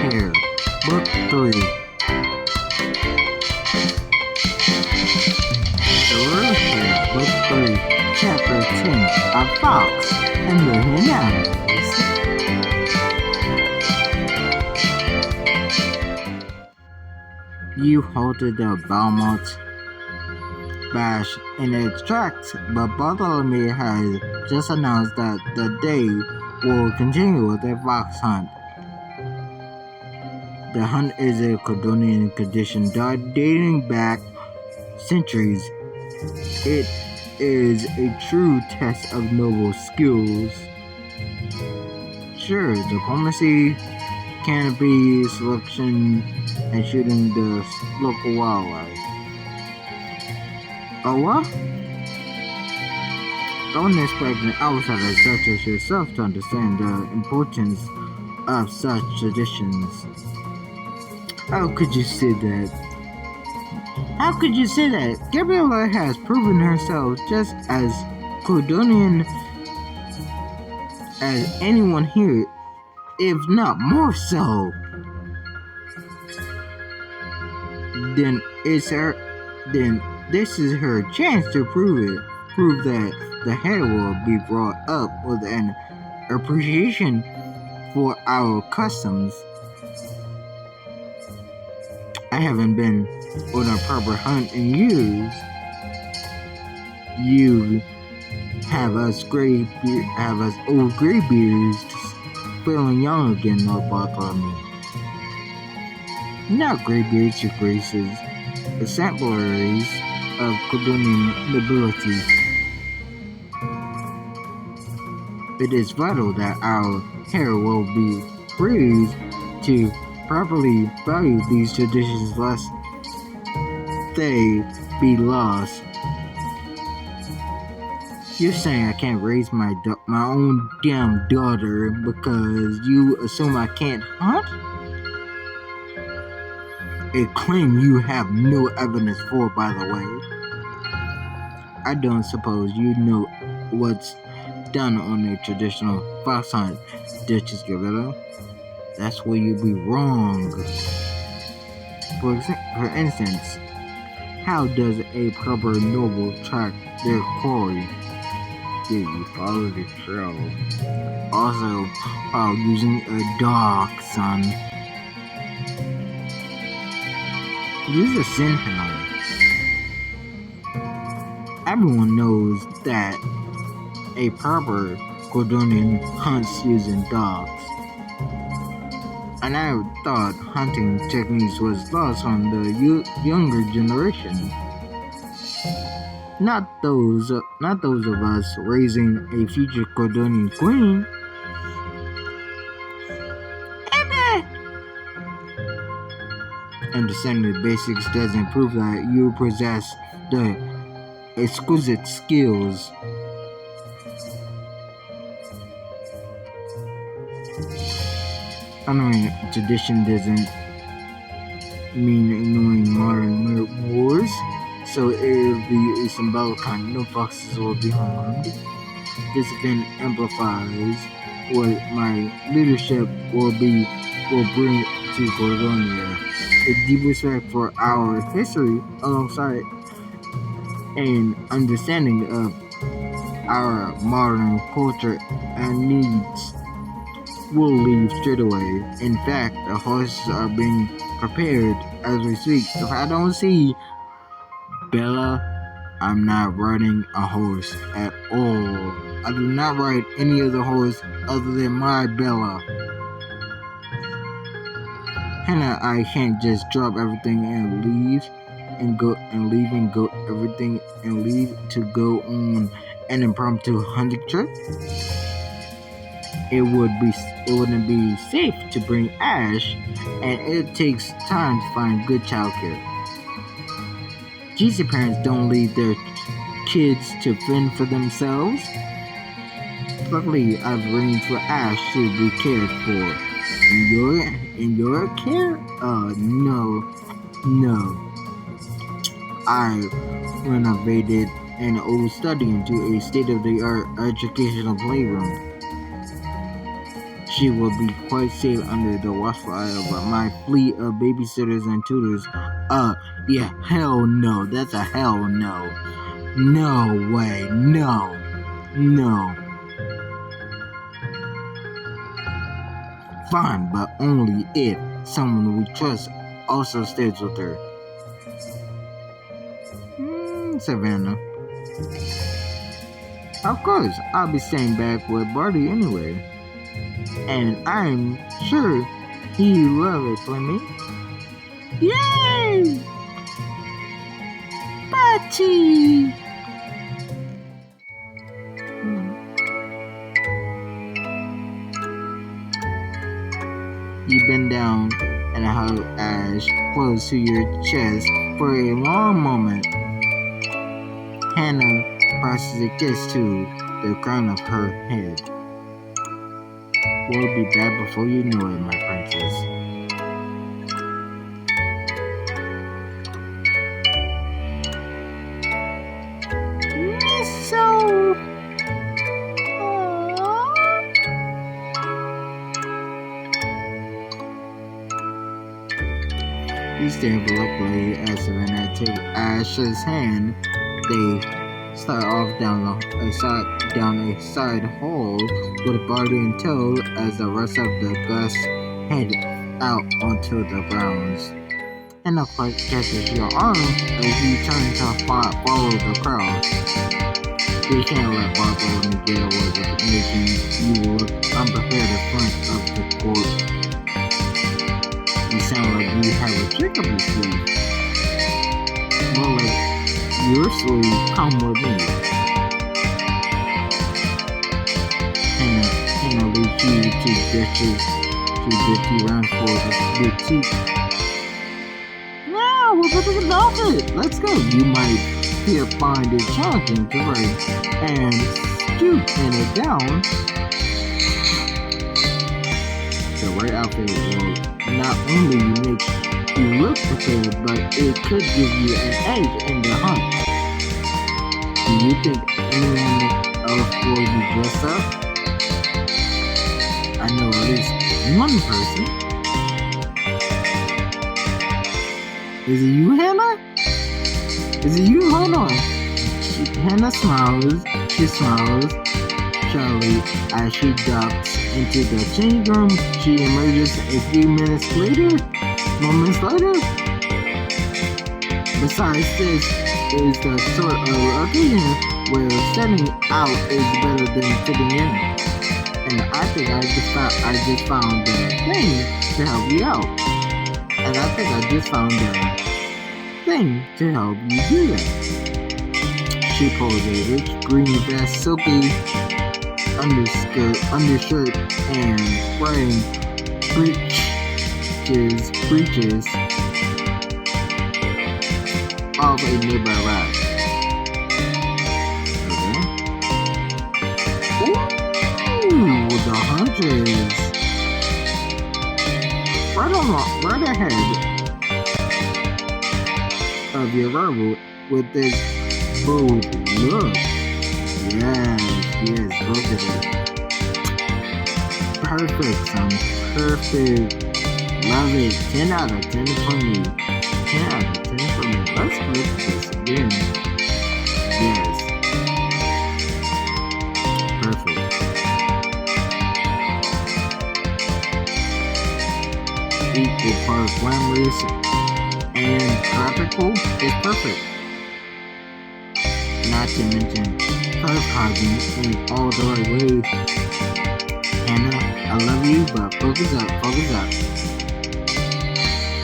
Heir, Book 3. Heir, Book 3, Chapter 10, A Fox and the Henhouse. You halted the Belmont bash in its tracks, but Bartholomew has just announced that the day will continue with a fox hunt. The hunt is a Cordonian tradition dating back centuries. It is a true test of noble skills. Sure, diplomacy, canopy selection, and shooting the local wildlife. Oh what? Don't expect an outsider such as yourself to understand the importance of such traditions. How could you say that? How could you say that? Gabriella has proven herself just as Cordonian as anyone here, if not more so. Then this is her chance to prove that the Heir will be brought up with an appreciation for our customs. I haven't been on a proper hunt in years. You have us old graybeards feeling young again, Lord Bartholomew. Not graybeards, your graces, exemplaries of Cordonian nobility. It is vital that our Heir will be raised to properly value these traditions lest they be lost. You're saying I can't raise my own damn daughter because you assume I can't hunt? A claim you have no evidence for, by the way. I don't suppose you know what's done on a traditional fox hunt, Duchess Gabriella. That's where you'd be wrong. For instance, how does a proper noble track their quarry? Do you follow the trail? Also, while using a dog, son. Use a scent hound. Everyone knows that a proper Cordonian hunts using dogs. And I thought hunting techniques was lost on the younger generation. Not those of us raising a future Cordonian queen. Understanding the basics doesn't prove that you possess the exquisite skills. Honoring tradition doesn't mean ignoring modern wars, so it will be a symbolic kind. No foxes will be harmed. This event amplifies what my leadership will bring to Cordonia. A deep respect for our history alongside an understanding of our modern culture and needs will leave straight away. In fact, the horses are being prepared as we speak. If I don't see Bella, I'm not riding a horse at all. I do not ride any other horse other than my Bella. Hannah, I can't just drop everything and leave to go on an impromptu hunting trip. It wouldn't be safe to bring Ash, and it takes time to find good childcare. GC parents don't leave their kids to fend for themselves. Luckily, I've arranged for Ash to be cared for. In your care? No. I renovated an old study into a state-of-the-art educational playroom. She will be quite safe under the watchful eye of my fleet of babysitters and tutors. Yeah, hell no. That's a hell no. No way. No. No. Fine, but only if someone we trust also stays with her. Savannah. Of course, I'll be staying back with Barty anyway. And I'm sure he love it for me. Yay! Barty! You bend down and hold Ash close to your chest for a long moment. Hannah presses a kiss to the crown of her head. We'll be back before you know it, my princess. It's so... He stared reluctantly as Savannah took Ash's hand. They start off down a side hall with Barty and Toad as the rest of the bus head out onto the grounds. And the clerk catches your arm as you turn to follow the crowd. We can't let Bartholomew get away with making you look unprepared in front of the court. You sound like you have a trick up your sleeve. More like your sleeve, come with me. Hannah leads you to get you around for the boutique. Now we're going to get off it. Let's go. You might find it challenging to write and stoop in a gown. The right outfit will not only make you look prepared, but it could give you an edge in the hunt. Do you think anyone else will be dressed up? I know at least one person. Is it you, Hannah? Is it you? Hold on. Hannah smiles. She smiles. Charlie, as she ducks into the change room, she emerges a few moments later. Besides, this is the sort of occasion where standing out is better than sitting in. And I think I just found the thing to help you out. And I think I just found the thing to help you do that. She pulls a rich green vest, silky undershirt, and wearing breeches of a nearby rack. Okay. Ooh, the hunters. Right ahead of your rival with this bold look. Yes, both of it. Perfect, son. Perfect. Love it. 10 out of 10 for me. 10 out of 10 for me. Let's flip this again. Yes. Perfect. Equal parts glamorous and tropical is perfect. Not to mention curve hogging in all the right ways. Hannah, I love you, but focus up.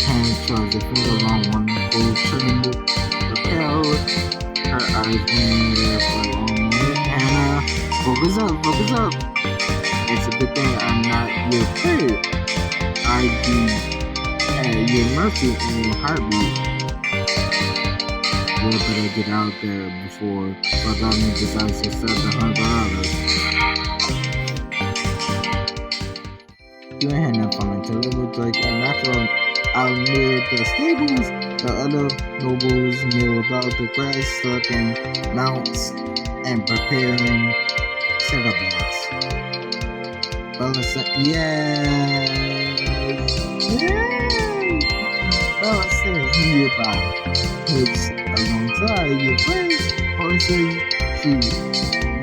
Hannah throws a finger along one full turning the lapel. Her eyes remain there for a long moment. Hannah, focus up. It's a good thing I'm not your prey. I'd be at your mercy in a heartbeat. We'll better get out there before Bartholomew decides to start the hunt for others. You and Hannah fall into little Drake and natural out near the stables. The other nobles kneel about the grass, selecting mounts and preparing saddlebags. Bella said, yes! Yay! Bella says nearby. Takes alongside your friends, or says she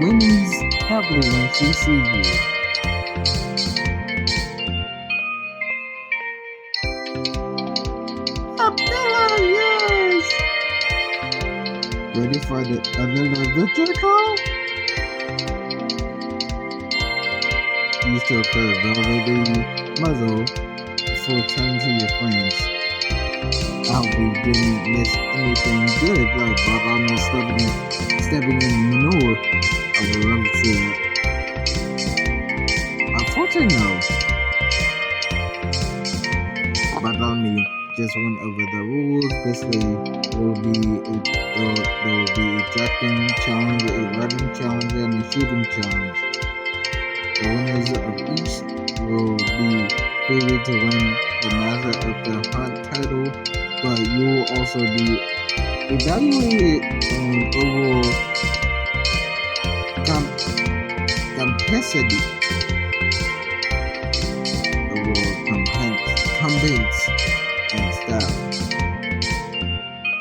whinnies happily when she sees you. Bella, yes! Ready for another adventure to come? You stroke her velvety muzzle before turning to your friends. I hope we didn't miss anything good, like Bartholomew stepping in the manure. I would love to see it. Unfortunately, no. Bartholomew just went over the rules. Basically, there will be a drafting challenge, a writing challenge, and a shooting challenge. The winners of each will be favored to win the Master of the Hunt title, but you will also be evaluated on overall competence and style.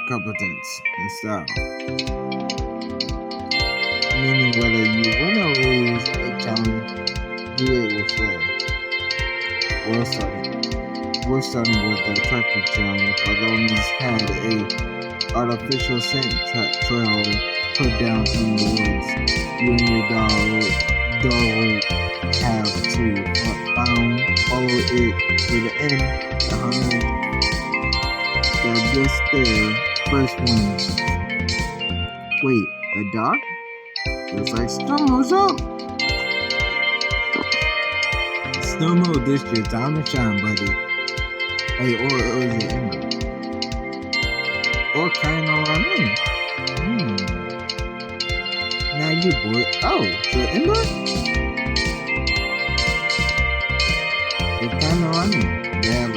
Competence and style. Meaning whether you win or lose a challenge, do it with flair. We're starting with the tracking challenge. Bartholomew's had a artificial scent trail put down in the woods. You and your dog have to follow it to the end. The hunter that gets there first wins. Wait, a dog? Looks like Snowmo's up! Snowmo, this your time to shine, buddy. Hey, or is it Ember? Or kind of on me. Now you boy. Oh, so Ember? It's kind of on me. They have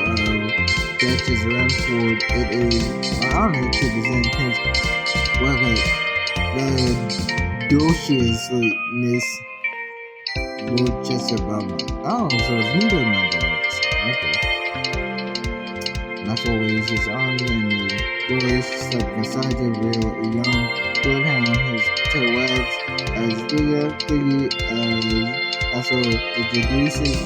Duchess Ramford. It is my honor to present his, well, like, the dociousness Dorchester Butler. Oh, so it's neither of my dogs. Okay. That's always his army and the boys stuck beside the rail. A young bloodhound, his tail wags as Diggy as also introduces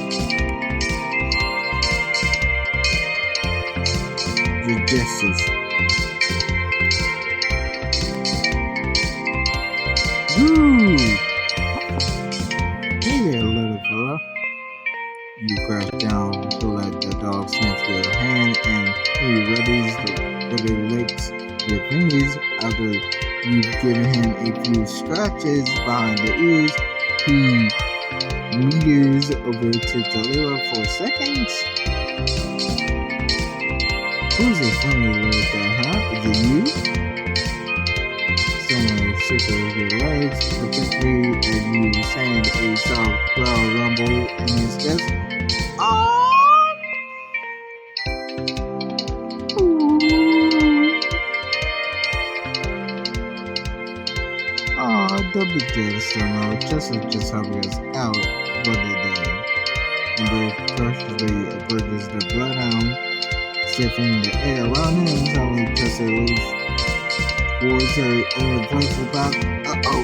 the justice. Woo! Hey there, little fella. You crouch down to let the dog sniff your hand, and he ready licks your fingers. After you've given him a few scratches behind the ears, he meters over to deliver for seconds. Who's a friendly little guy, huh? Is it you? Someone circles your legs, particularly as you send a soft growl rumble in his chest. Don't be jealous, Sono. Just helping us out for the day. Ember cautiously approaches the bloodhound, sniffing the air around him. Suddenly, Chester leaps towards her in the place about. Uh-oh.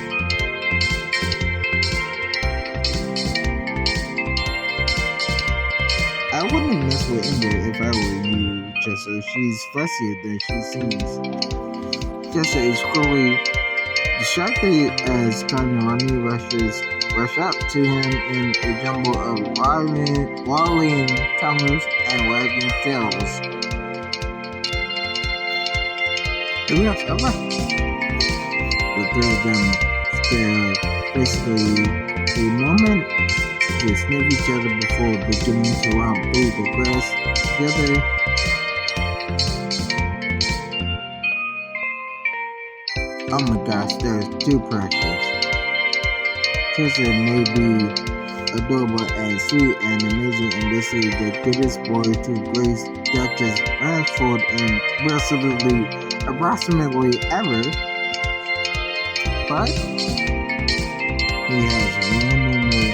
I wouldn't mess with Ember if I were you, Chester. She's fussier than she seems. Chester is cruelly distracted as Kanyarani rush up to him in a jumble of wailing tongues and wagging tails. Here we are, over. The three of them spare basically a moment to sniff each other before beginning to romp through the grass together. Oh my gosh, that is too precious. Tristan may be adorable and sweet and amazing, and this is the goodest boy to grace Duchess Ransford in approximately ever. But he has one more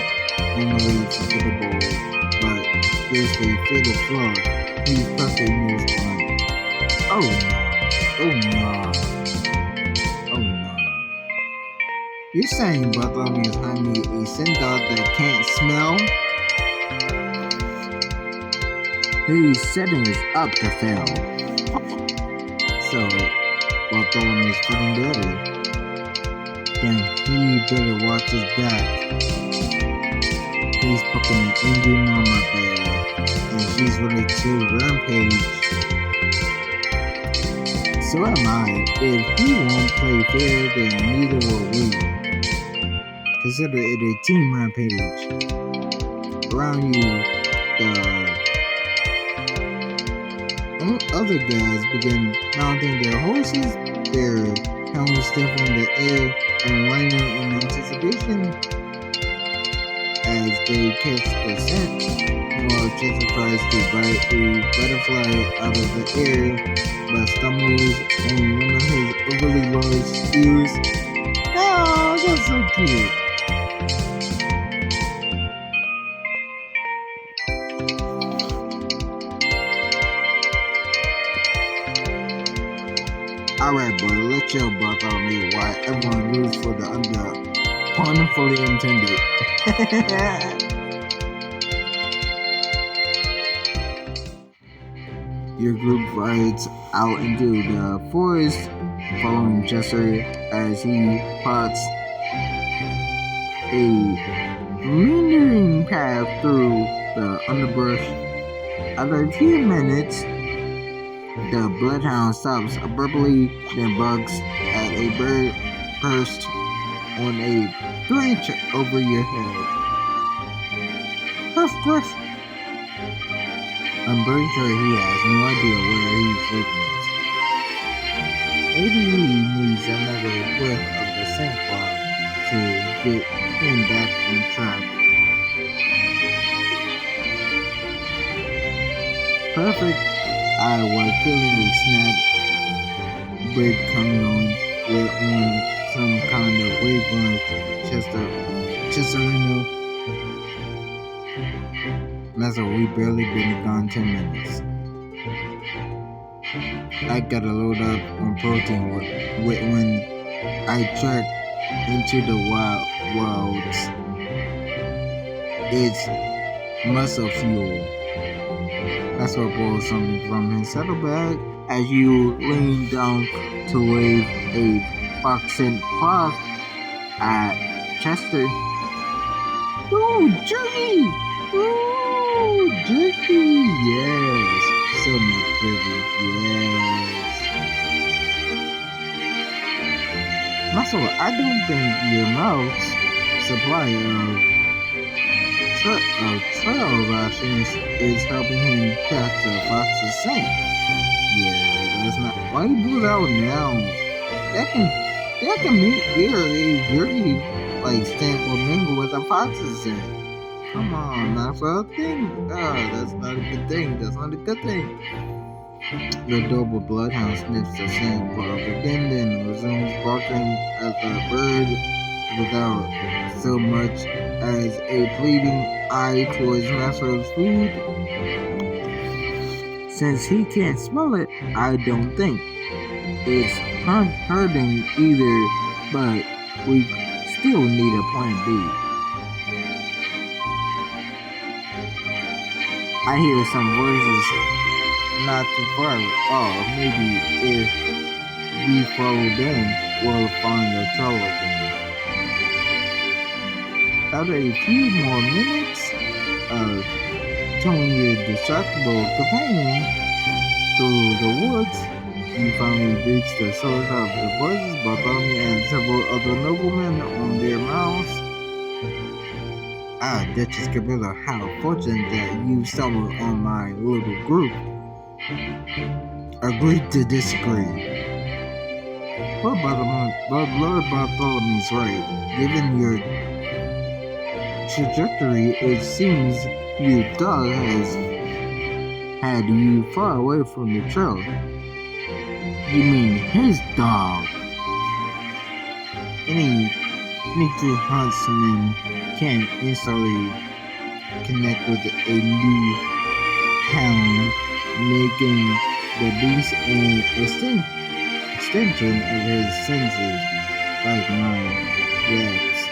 leaves into the bowl, but there's a fatal flaw. He's perfectly news blind. Oh no. Oh no. Oh no. You're saying Bartholomew is behind me a sin dog that can't smell? His setting is up to fail. So, Bartholomew's feeling better. Then he better watch his back. He's poking an angry mama bear, and she's ready to rampage. So am I. If he won't play fair, then neither will we. Consider it a team rampage. Around you, the other guys begin mounting their horses, their helmets stiffing the air and whining in anticipation as they catch the scent, while Chester tries to bite a butterfly out of the air but stumbles on one of his overly large ears. Oh, that's so cute. Alright, boy, let's chill about on me why everyone roots for the underdog. Pun fully intended. Your group rides out into the forest, following Chester as he plots a meandering path through the underbrush. After a few minutes, the bloodhound stops abruptly, then barks at a bird perched on a branch over your head. Gruff, gruff. I'm pretty sure he has no idea where he's living. Maybe he needs another whiff of the scent bomb to get him back on track. Perfect. I was feeling a snap break coming on. We're on some kind of wavelength, Chesterino. Master, we barely been gone 10 minutes. I gotta load up on protein when I trek into the wilds. It's muscle fuel. That's what pulls something from his saddlebag as you lean down to wave a boxing cloth at Chester. Ooh, jerky! Ooh, jerky! Yes! So much jerky, yes! Muscle, I don't think your mouth's supply of trail rations is helping him catch the fox's scent. Yeah, that's not. Why you do that now? That can make your jerky like scent will mingle with a fox's scent. Come on, that's a thing. That's not a good thing. That's not a good thing. The double bloodhound sniffs the scent for a begin, then resumes barking at the bird without so much as a pleading eye towards master's food. Since he can't smell it, I don't think it's hurting either, but we still need a plan B. I hear some voices not too far off. Maybe if we follow them, we'll find the trail again. After a few more minutes of towing your distractible companion through the woods, you finally reach the source of the voices. Bartholomew and several other noblemen on their mounts. Duchess Camilla, how fortunate that you stumbled on my little group. Agreed to disagree. But Lord Bartholomew's right. Given your trajectory, it seems your dog has had you far away from the trail. You mean his dog? Any true huntsman can instantly connect with a new hound, making the beast an extension of his senses, like mine. Rex.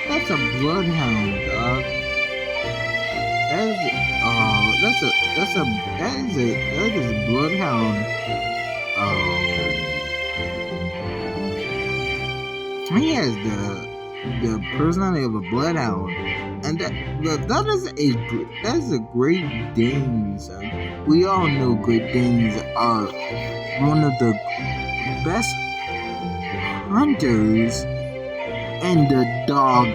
That's a bloodhound, dog. That is a bloodhound. He has the personality of a bloodhound, and that is a Great Dane, son. We all know Great Danes are one of the best hunters in the dog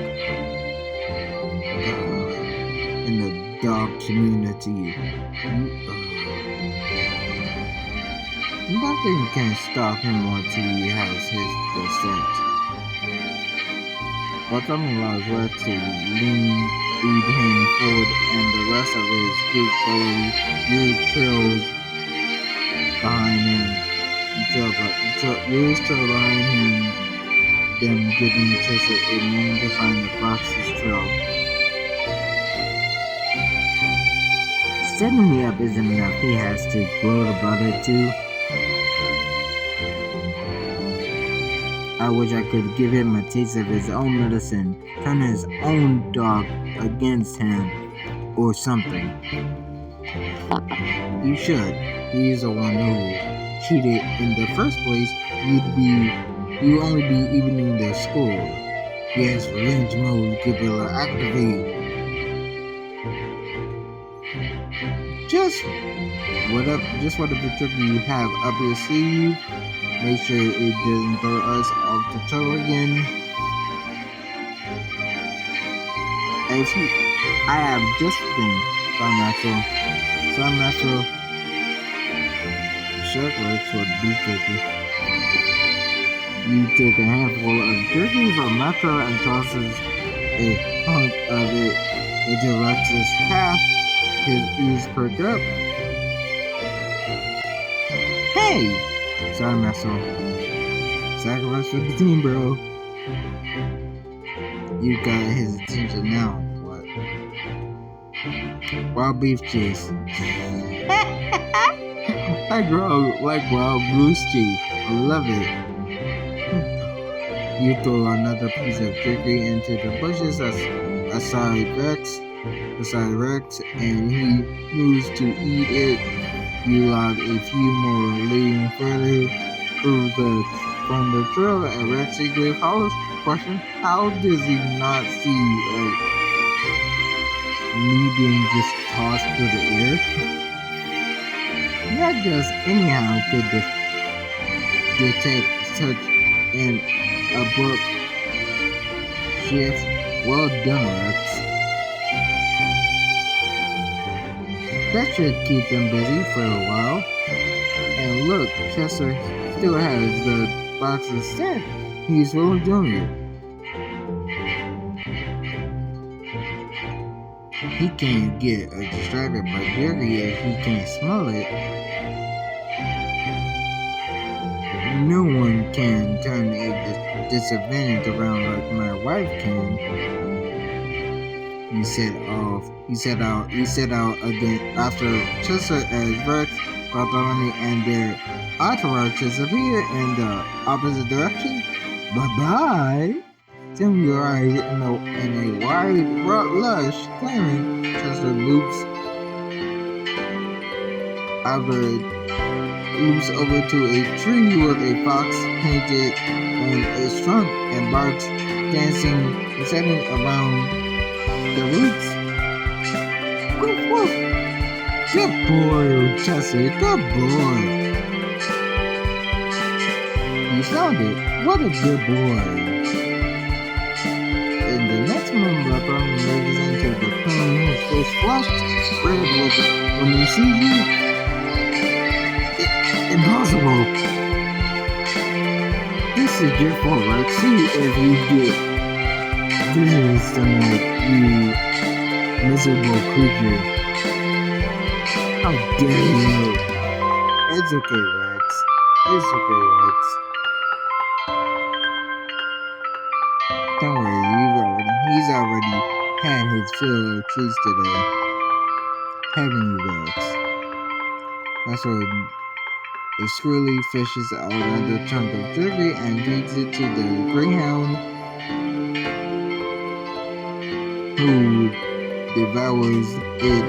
community. Nothing can stop him once he has his descent. Bartholomew allows Rex to lead him forward, and the rest of his group follow. You trails behind him. You trail behind him, them giving Chester a moment to find the fox's trail. Setting me up isn't enough. He has to blow the brother too. I wish I could give him a taste of his own medicine, turn his own dog against him, or something. You should. He's the one who cheated in the first place. You'd only be evening their score. Yes, revenge mode, Gibilla, activate. Just whatever trick you have up your sleeve. Make sure it doesn't throw us off the trail again. I have just the thing. Some natural. Shark works with beef jerky. You take a handful of jerky from Metro and tosses a hunk of it into Rex's path. His ears perk up. Hey! Sorry, Master. Sacrifice for the team, bro. You got his attention now. What? Wild beef chase. like wild goose chase. I love it. You throw another piece of jerky into the bushes beside Rex, and he moves to eat it. You log a few more leading further from the trail, and Rex eagerly follows. Question: how does he not see me being just tossed through the air? Not just anyhow could detect such an abrupt shift. Well done, Rex. That should keep them busy for a while. And look, Chester still has the box's scent. He's really doing it. He can't get distracted by jerky if he can't smell it. No one can turn a disadvantage around like my wife can. He set out again after Chester as Rex, Bartholomew, and their entourages appear in the opposite direction. Bye-bye. Soon you are in a wide, lush clearing. Chester loops over to a tree with a fox painted on its trunk and barks, dancing and setting around the roots. Woof woof. Good boy, Chester. Good boy. You found it. What a good boy. In the next moment, Bartholomew emerges into the plane, his face flushed, red with when he sees you. Impossible. This is your fault, right? See if you get visions tonight, you miserable creature. How dare you? It's okay, Rex. It's okay, Rex. Don't worry, He's already had his fill of treats today. Heavenly works. That's what the squirrely fishes out another chunk of jerky and feeds it to the greyhound, who devours it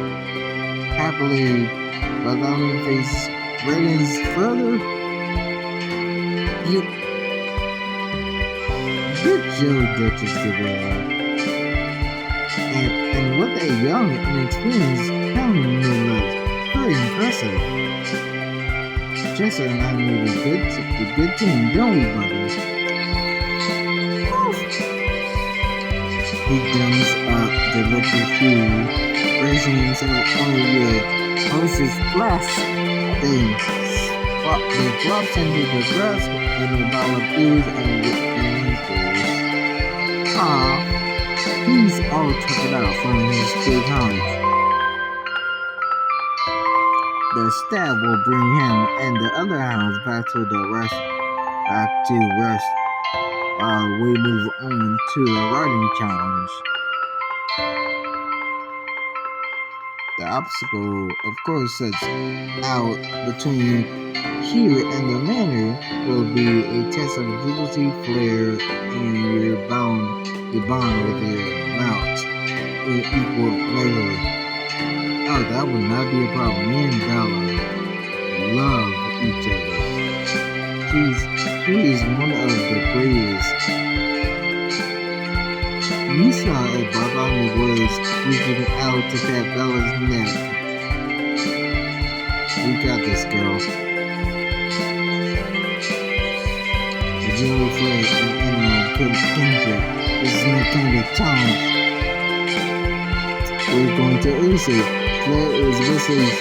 happily. Bartholomew's face reddens further. Good job, Duchess Gabriella. And what a young and experienced family was. Very impressive. Chester and I made a good team, don't we, buddy? He gums up the liquid food, raising himself. Oh yeah, horses flash. They flops into the grass in a ball of food and wrinkles. He's all tuckered out from his big hunch. The stab will bring him and the other hounds back to rest while we move on to the riding challenge. The obstacle, of course, sets out between here and the manor will be a test of agility, flair, and your bond with your mount in equal measure. Oh, that would not be a problem. Me and Bella love each other. She is one of the greatest. You saw a Bartholomew was reaching out to pat Bella's neck. We got this, girl. The Jewel Flair and Animal Kindred. This is my kind of challenge. We're going to ace it. Flair is basically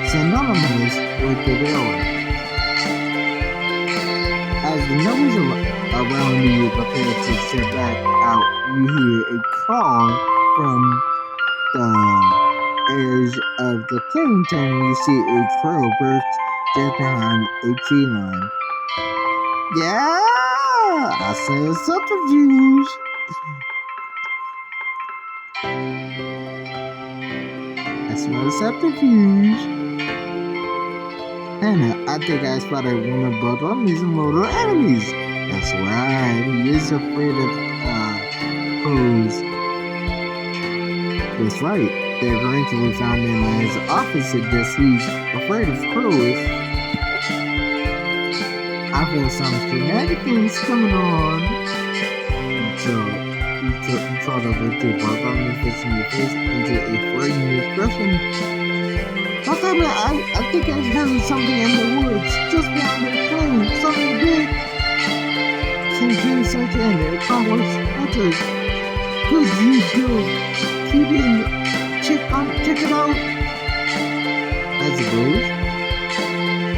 synonymous with the villain. As the nobles around you prepare to step back out, you hear a call from the edge of the clearing turn. You see a crow perched just behind a tree line. Yeah, I smell subterfuge. I smell subterfuge. Hannah, I think I spotted one of Bartholomew's mortal enemies. That's right, he is afraid of crows. That's right, the eventually found him at his office suggests he's afraid of crows. I feel some shenanigans coming on. So, you trot over to Bartholomew, fixing your face into a frightening expression. Bartholomew, I think I've heard something in the woods, just beyond the plane, something big. Seems very such an accomplished effort. Could you go keep in, check it out? I suppose.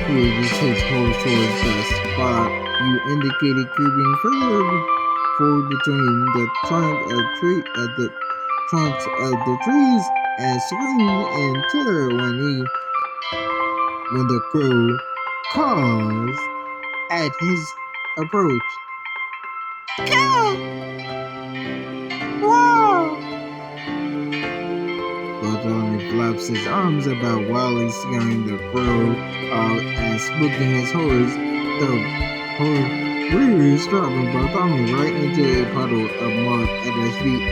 He just his horse towards the spot you indicated, creeping further forward between the trunks of the trees, and scream and titter when the crow caws at his approach. Go! Whoa! Bartholomew flaps his arms about while he's scaring the crow out and spooking his horse. The horse rears, dropping Bartholomew right into a puddle of mud at his feet.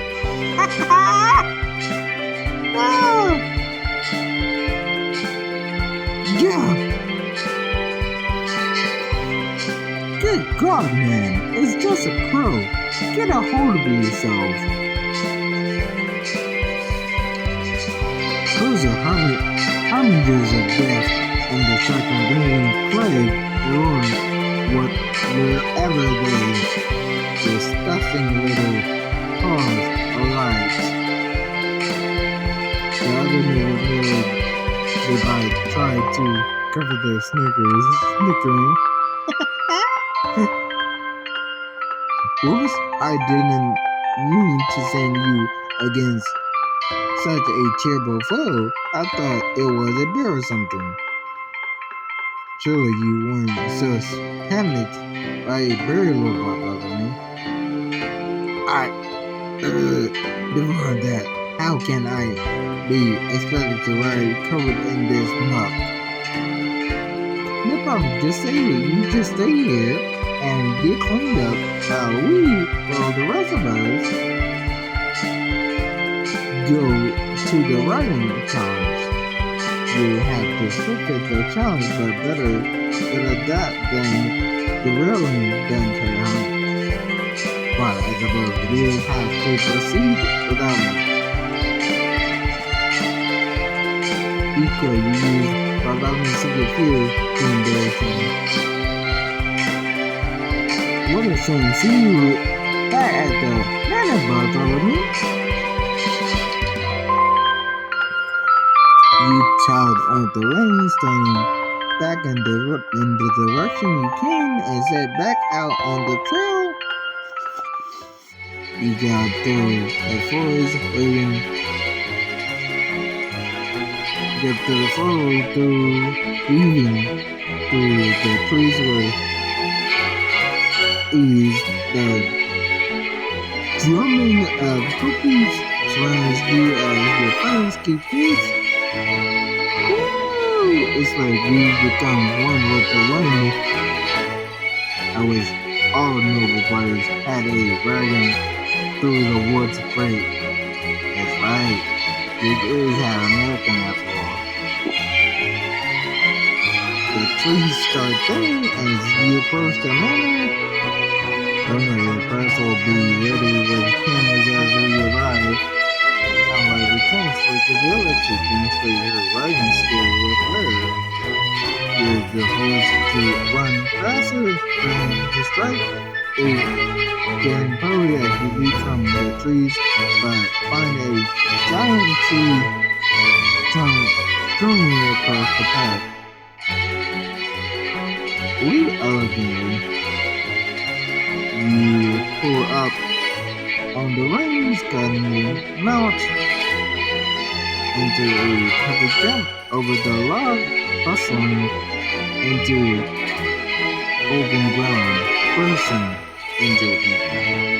Yeah! Good God, man! It's just a crow. Get a hold of yourself. Crows are harbingers of death and the circumventing plague wherever they disgusting little paws alight. The other neighbors nearby tried to cover their snickering. Whoops, I didn't mean to send you against such a terrible foe. I thought it was a bear or something. Surely you weren't so panicked by a bear, Lord Bartholomew. Before that, how can I be expected to ride covered in this muck? No problem, just stay here. You just stay here and get cleaned up while the rest of us, go to the riding challenge. You have to fulfill the challenge, but better that than the railing than carry home. But I suppose we have to proceed without me. Equal use for allowing secret fear to embarrass him. What a shame. See you back at the Nana Bartholomew. You child on the reins, turning back in the direction you came and set back out on the trail. You got through the forest, waiting. Get to the forest through weaving through the trees where is the drumming of cookies surrounds you as your friends keep peace. It's like we become one with the wind. I wish all noble brothers had a riding through the woods freight. That's right. It is how American after all. The trees start thinning as you approach the manor. The press will be ready with cameras as we arrive. Sound like we transferred the village to demonstrate her riding skill with flair. Use the horse to run faster than the strike. Getting probably as you leap from the trees, but find a giant tree throwing across the path. Leap elegantly. You pull up on the reins, guiding the mount into a perfect jump over the log, bustling into open ground, bursting into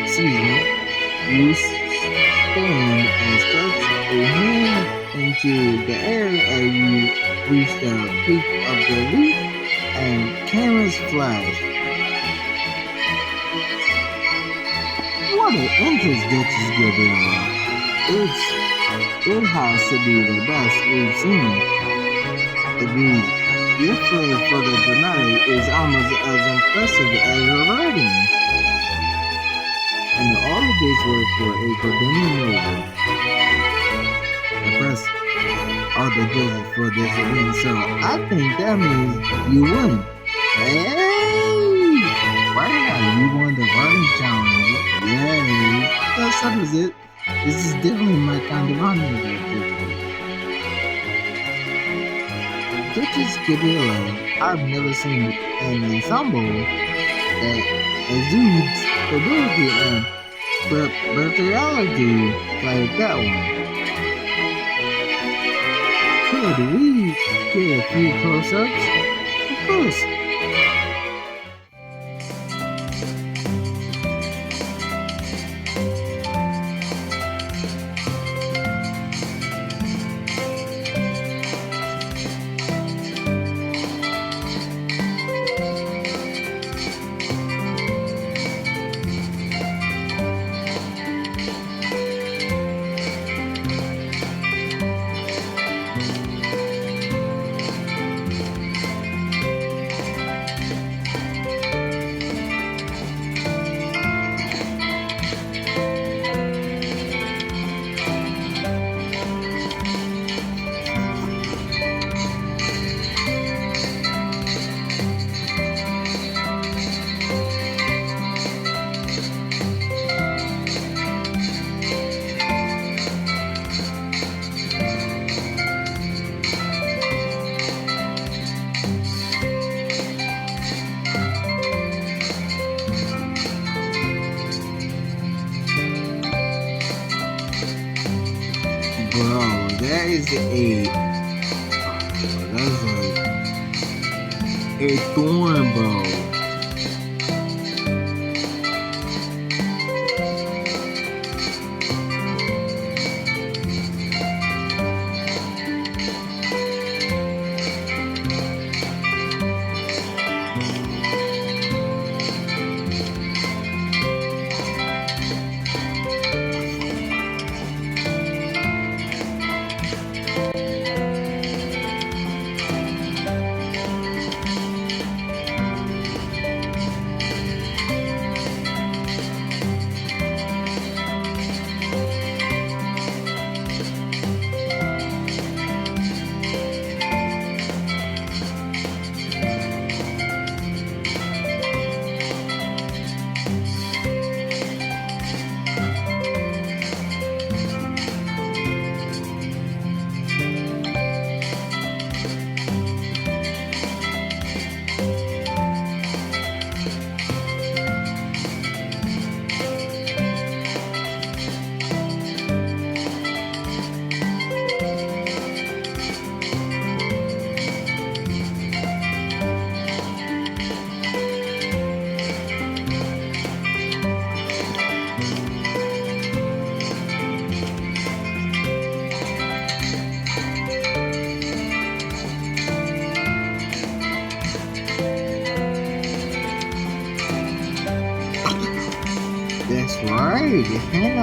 season. You spin and stretch a hand into the air as you reach the peak of the leap, and cameras flash. What an entrance Duchess Gabriella. It has to be the best we've seen. Agreed. Your flair for the dramatic is almost as impressive as your writing. And all of this work for a Gordonian noble. The press all the judges for this event, so I think that means you win. Hey! Right now, you won the writing challenge. Yay! That settles it. This is definitely my kind of honor. Duchess Gabriella, I've never seen an ensemble that exudes stability and verticality like that one. Could we get a few close-ups? Of course. Bro, that is a thorn, bro.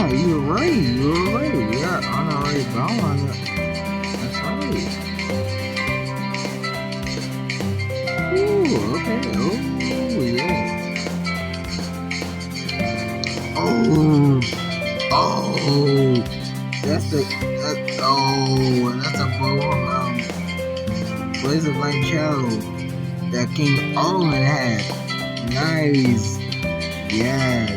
Yeah, you're right. You're right. We are on our way bound. That's right. Ooh, okay. Oh, yeah. Oh, oh. That's a bow. Blaze of Light Shadow that King Owen had. Nice. Yes.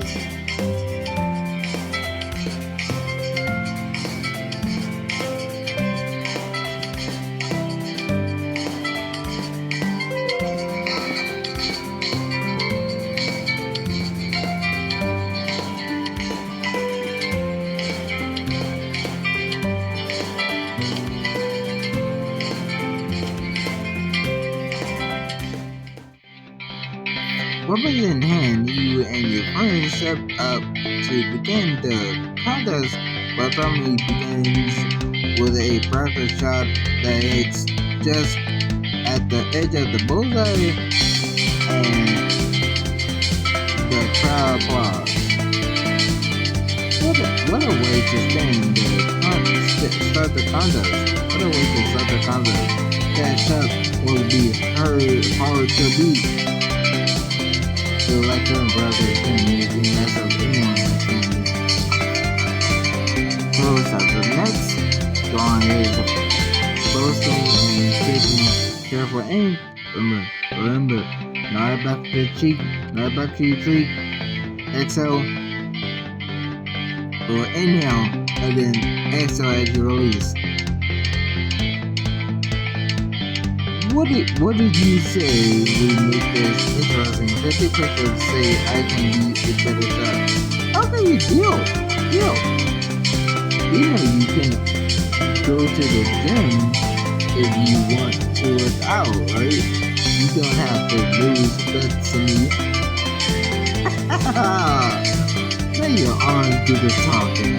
Weapons in hand, you and your friends step up to begin the contest. Bartholomew begins with a practice shot that hits just at the edge of the bullseye, and the crowd applauds. What a way to start the contest. What a way to start the contest. That shot will be hard to beat. The Electron Brothers can make a mess of anyone in Close up the next drawing is boasting and taking careful aim. Remember, not back to the cheek, not back to your cheek. Exhale or inhale, and then exhale as you release. What did you say we make this interesting? 50% say I can be a better shot. Okay, deal. You know you can go to the gym if you want to work out, right? You don't have to lose bets to me. Now your arms do the talking.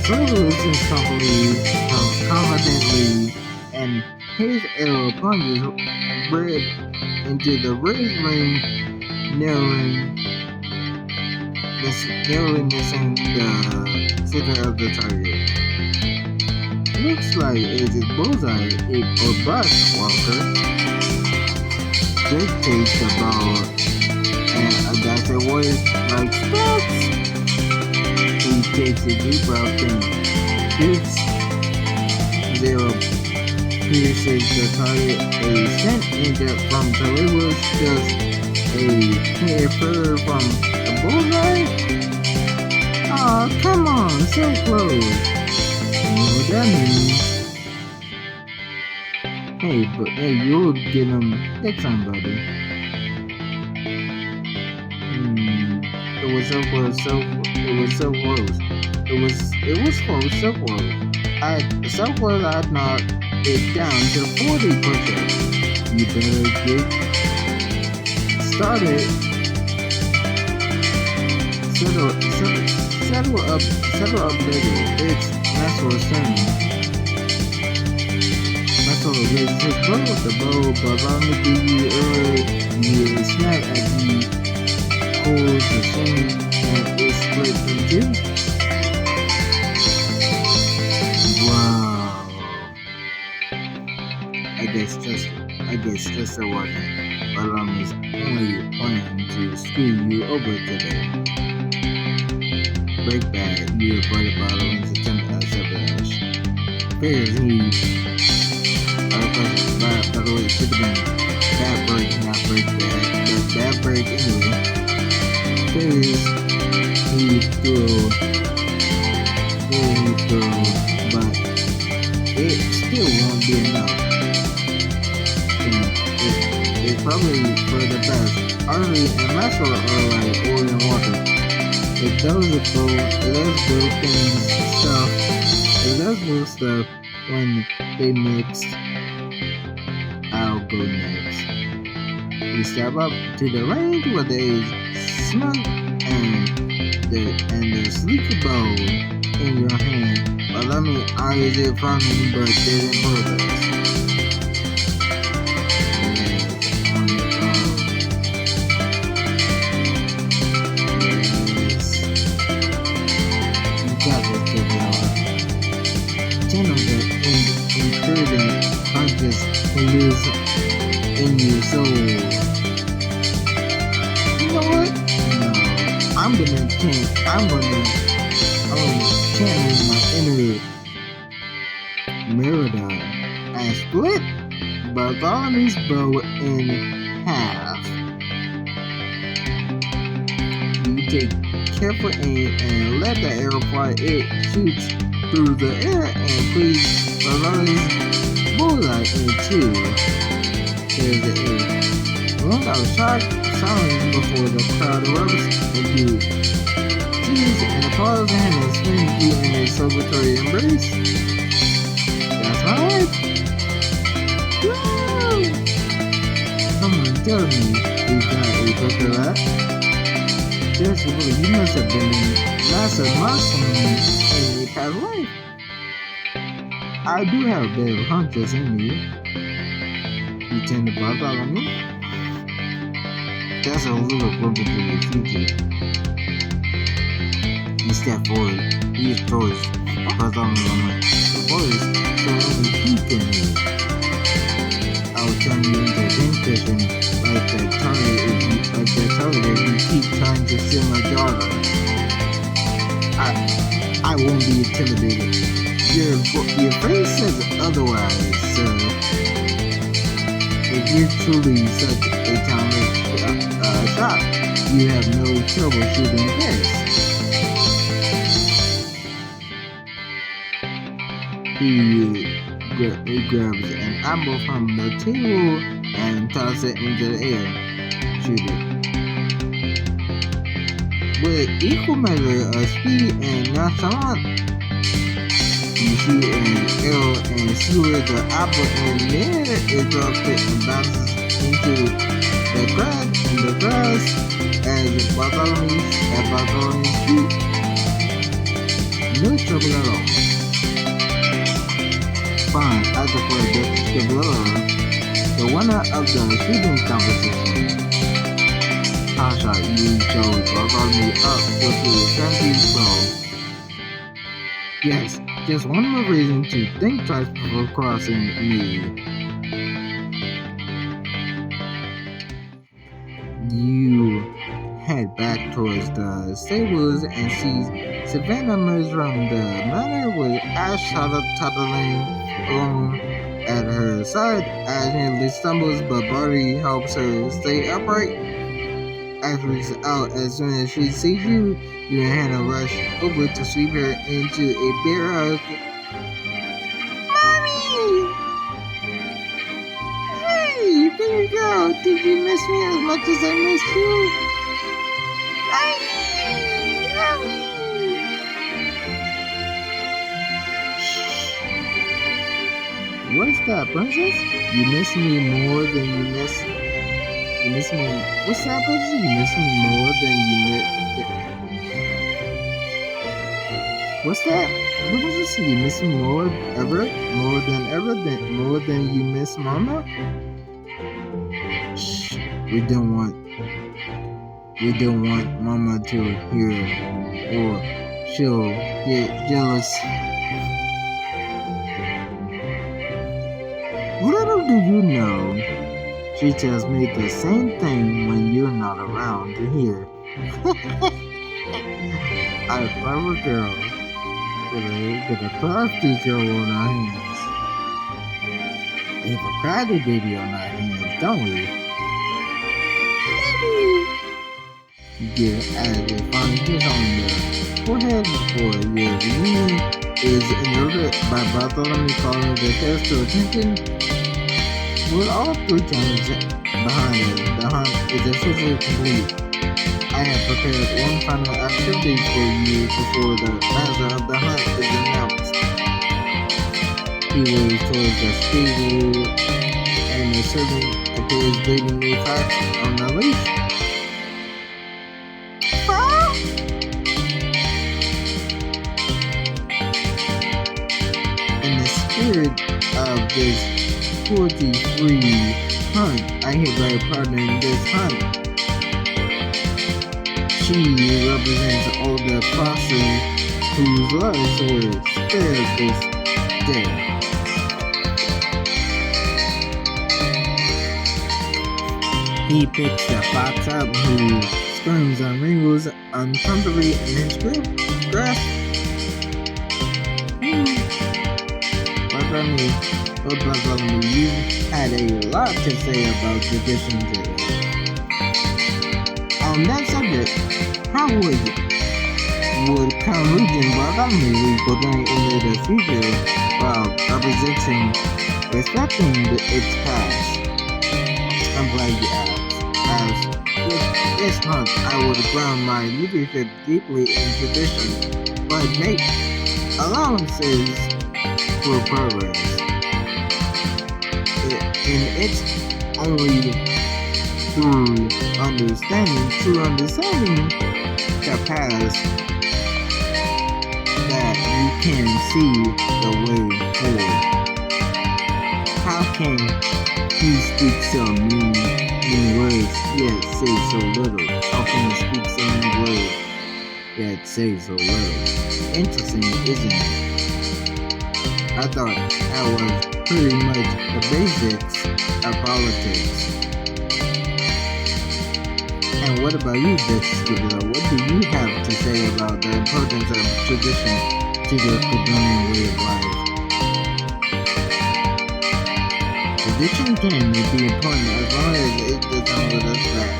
So listens confidently, and his arrow plunges red into the red ring, narrowly missing the center of the target. Looks like it is bullseye or bust, Walker. Just takes the ball, and a doctor voice like stats. He takes a deep breath and shoots. Zero pierces the target a centimeter from the was just a hair further from the bullseye. Aw, come on, so close. What that means? Hey, you'll get him next time, buddy. It was so close. It was close, so close. I knocked it down to 40 push-ups. You better get started. Settle up later. It's Maxwell's turn. Maxwell raises his bow with the bow, but I'm gonna give you earlier. You snap as he pulls the string and it splits in two. Wow. I guess just a wasn't. Bartholomew's only plan to screw you over today. Break bad, you avoided Bartholomew's attempt at sabotage. Figures he by the way, it should have been bad break, not break bad, but bad break anyway. Figures he threw, but it still won't be enough. It's probably for the best. Arlie and Maxwell are like oil and water. It does both stuff when they mix. I'll go next. You step up to the range where there is smoke and the sleek bow in your hand. But let me eyes it from me, but didn't progress. On your bow. Yes. 10 of the encouraging conscious who lives in your soul. You know what? No, I'm gonna channel my inner Merida and split Bartholomew's bow in half. You take careful aim and let the arrow fly. It shoots through the air and please Bartholomew's bullseye in two. There's a long out shot silence before the crowd erupts into cheers and applause and spins you in a celebratory embrace. That's right. Woo! Someone tell me we got a purple rat. Yes, you must have been in massive muscle in your past life. I do have a bit of hunters in me. You tend to bug out on me. That's a little bump into your future. You step forward, he throws Bartholomew the voice so only he can hear. I'll turn you into a game like that target if you keep trying to steal my daughter. I won't be intimidated. Your face says otherwise, sir. If you're truly such a talented shot, you have no trouble shooting this. He grabs an apple from the table and tosses it into the air. Shoot it. With equal measure of speed and nonchalance, you shoot an arrow and skewer the apple in midair. It drops it and bounces into the grass as Bartholomew's feet. No trouble at all. Fine, after for the winner of the shooting competition. Tasha, you chose Bartholomew up with the fancy bow. Yes, just one more reason to think twice before crossing me. You head back towards the stables and see Savannah emerge from the manor with Ash toddling along at her side. Ash nearly stumbles, but Barty helps her stay upright. Ash reaches out as soon as she sees you. You and Hannah rush over to sweep her into a bear hug. Mommy! Hey, baby girl, did you miss me as much as I missed you? Mommy! What's that, princess? You miss me more than you miss... You miss me... What's that, princess? You miss me more than you miss... What's that? What is this? You miss me more than you miss Mama? Shh. We don't want Mama to hear or she'll get jealous. Little do you know, she tells me the same thing when you're not around to hear. I'm a clever girl. With a crafty girl on our hands. We have a crafty baby on our hands, don't we? Yeah, as a fine kiss on the forehead for your reunion is interrupted by Bartholomew calling the test to attention. With all three cameras behind us, the hunt is officially complete. I have prepared one final activity for you before the master of the hunt is announced. He moves towards the stable and the servant appears leading the fox on the leash. In the spirit of this cruelty-free hunt, I hereby pardon this hunt. She represents all the foxes whose lives were spared this there. He picks the fox up who screams and wriggles uncomfortably in his grasp. Bartholomew, you had a lot to say about tradition today. On that subject, how would Crown Regent Bartholomew go down into the future while respecting its past? I'm glad you asked. As with this month, I would ground my leadership deeply in tradition, but make allowances for progress. And it's only through true understanding the past, that you can see the way forward. How can he speak so many words, yet say so little? How can he speak so many words, yet say so little? Interesting, isn't it? I thought that was pretty much the basics of politics. And what about you, Dexter? What do you have to say about the importance of tradition to the Cordonian way of life? Tradition can be important as long as it doesn't hold us back.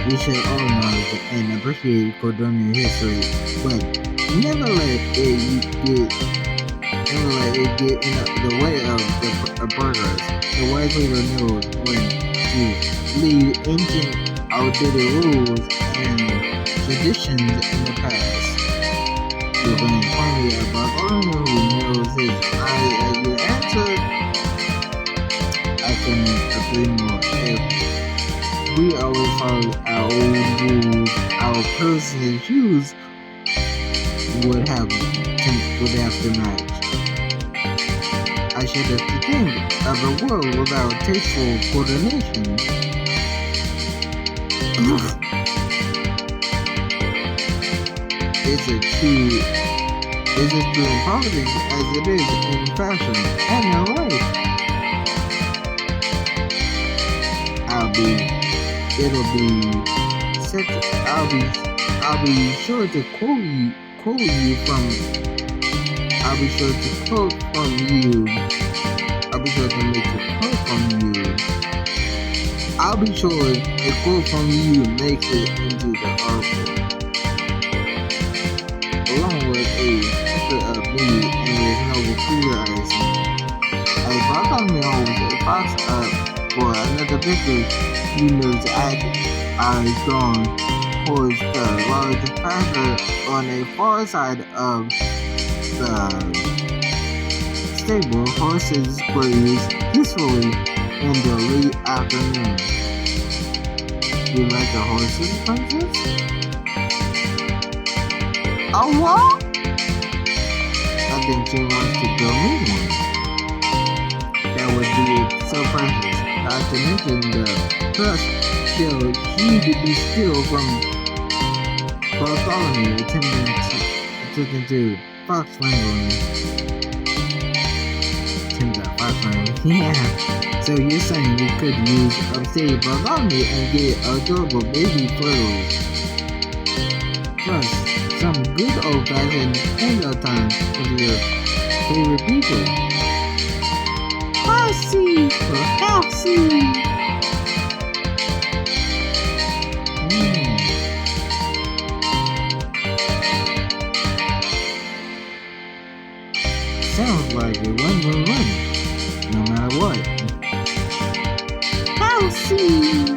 We should all acknowledge and appreciate Cordonian history, but never let it get in the way of the progress. The wise leader knows when to leave ancient, outdated rules and traditions in the past. You're going to inform me about Bartholomew who knows his eyes at your answer. I couldn't agree more. If we always follow our old rules, our personal shoes would have to match. I should have to think of a world without tasteful coordination. Is it true in politics as it is in fashion and in life? I'll be sure to quote you from I'll be sure to quote from you. I'll be sure to make a quote from you. I'll be sure a quote from you makes it into the article, along with a picture of me and his noble theorizing. As Bartholomew always pops up for another picture, you notice eyes drawn towards the large pasture on the far side of the stable. Horses graze peacefully in the late afternoon. You like the horses, Princess? Oh, what? I think she wants to go meet one. That would be so precious. Not to mention the trust she to be still from Bartholomew attempting to fox wrangling. Yeah. So you're saying we could use upstate Bartholomew and get adorable baby turtles. Plus, some good old-fashioned hangout time with your favorite people. Housey for Housey. Sounds like a win-win-win, no matter what. Housey!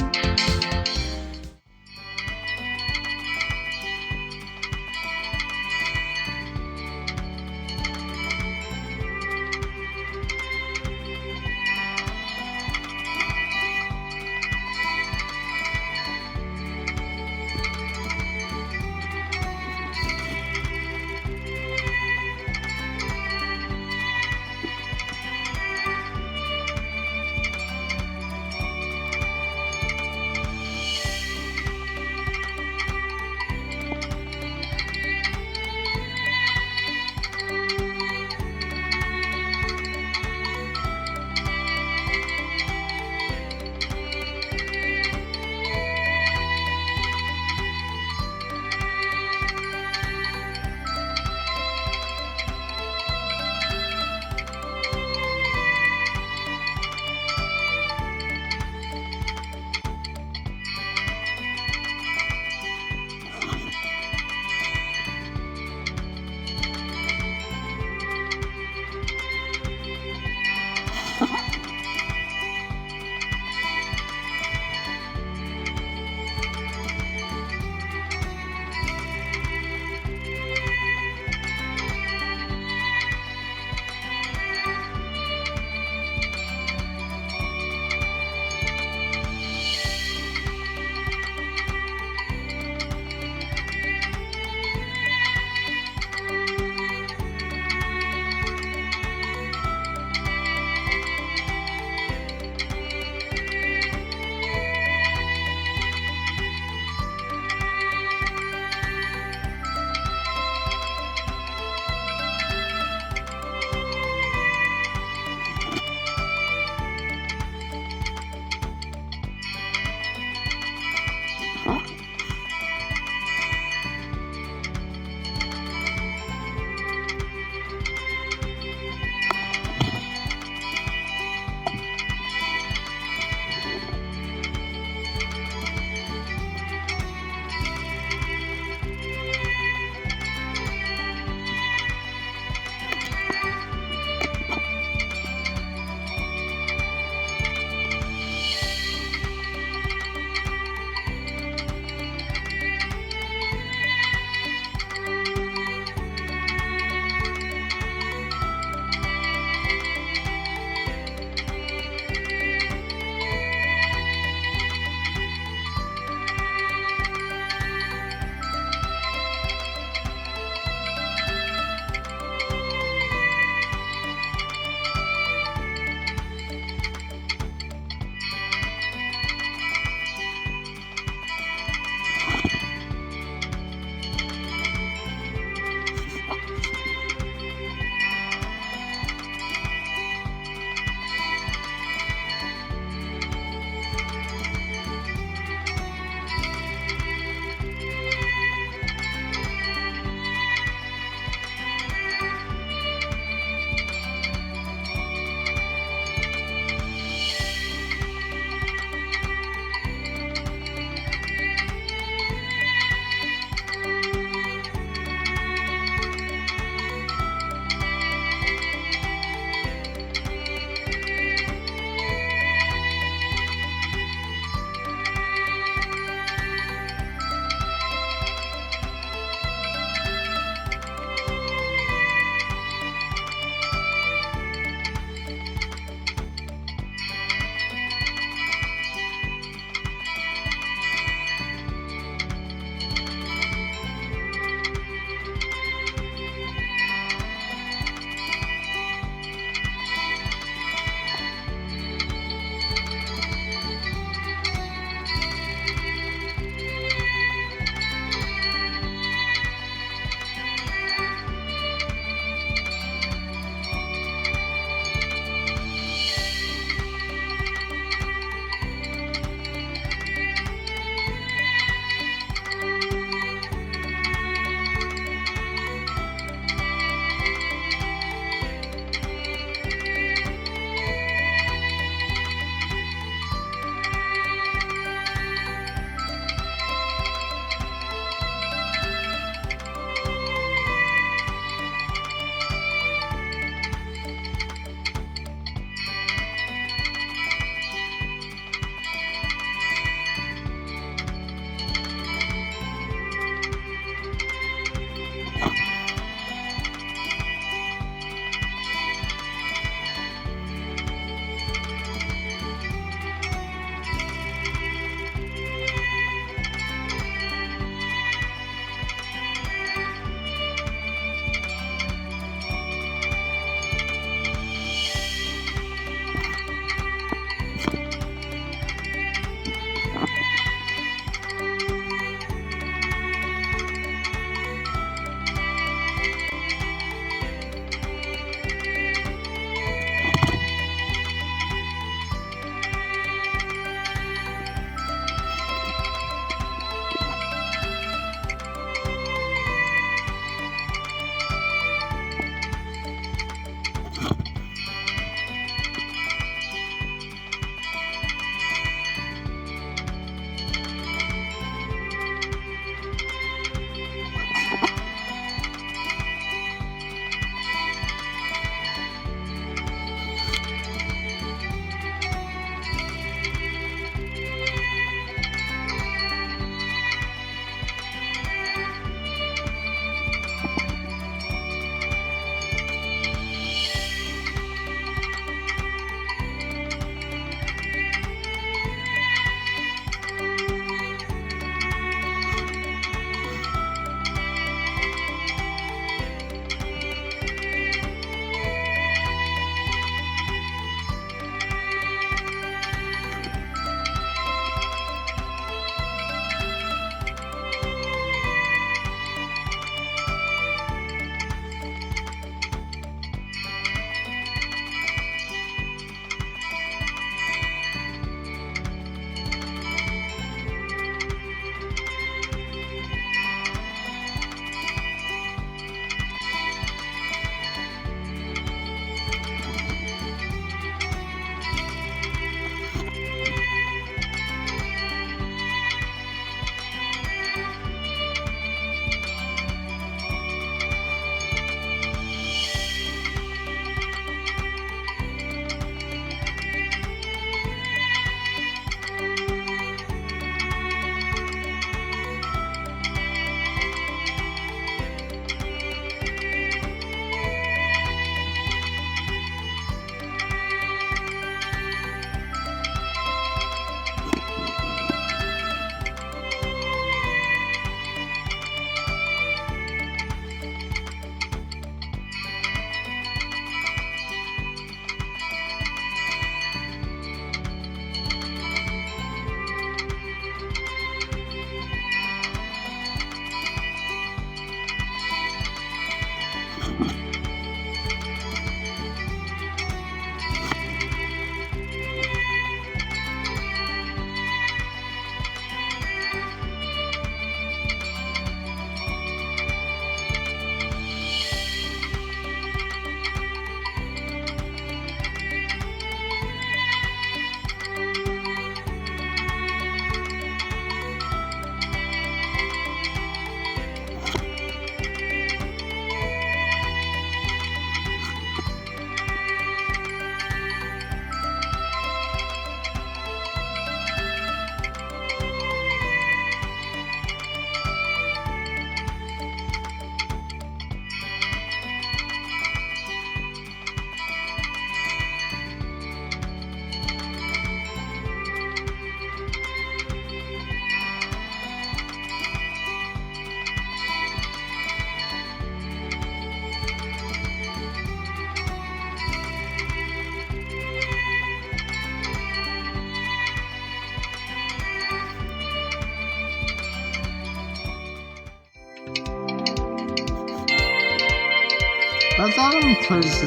Bartholomew closes the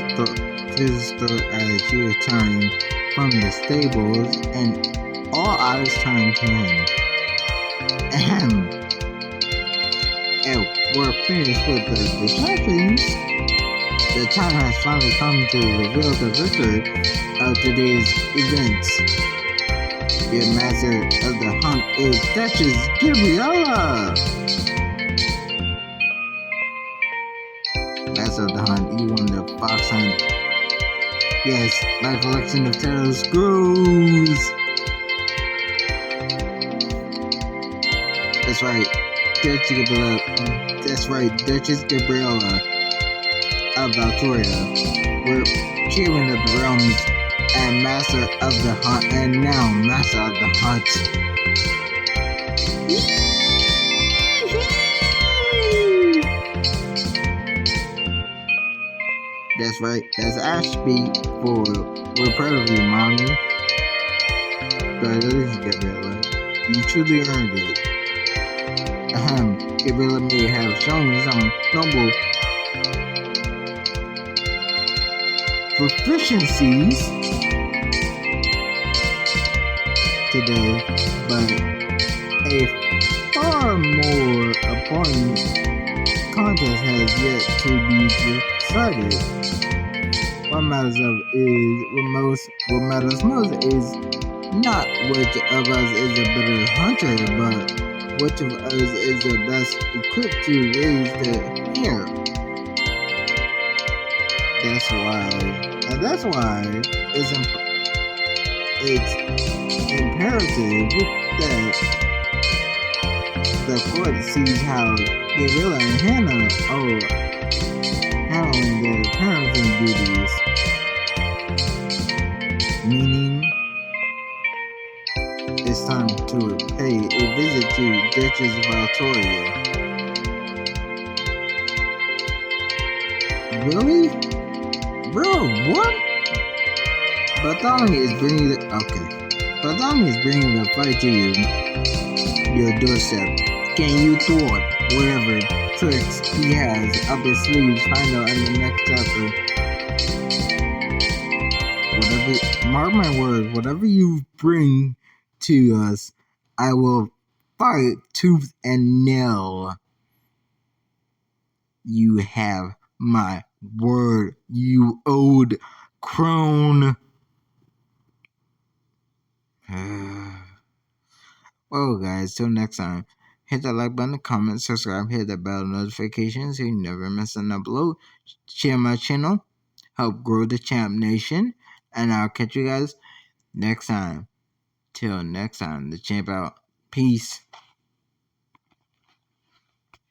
door as he returned from the stables, and all eyes turned to him. Ahem. And we're finished with the discussions. The time has finally come to reveal the victor of today's events. The master of the hunt is Duchess Gabriella. Master of the hunt, you won the fox hunt. Yes, my collection of tails grows. That's right, Duchess Gabriella of Valtoria. We're chairman of the realms and master of the hunt, and now master of the hunt. That's right, that's Ashby for we're proud of you, mommy. Congratulations, Gabriella. You truly earned it. Gabriella may have shown some noble proficiencies today, but a far more important contest has yet to be decided. What matters most is not which of us is a better hunter, but which of us is the best equipped to raise the Heir. That's why it's imperative that the court sees how Gabriella and Hannah are handling their parenting duties. Meaning, it's time to pay a visit to Duchess Valtoria. Really? Bro, what? Bartholomew is bringing the fight to your doorstep. Can you thwart whatever tricks he has up his sleeves? Find out in the next chapter. Mark my words, whatever you bring to us, I will fight tooth and nail. You have my word, you old crone. Well, guys, till next time, hit that like button, comment, subscribe, hit that bell notification so you never miss an upload. Share my channel, help grow the Champ Nation, and I'll catch you guys next time. Till next time, the Champ out. Peace.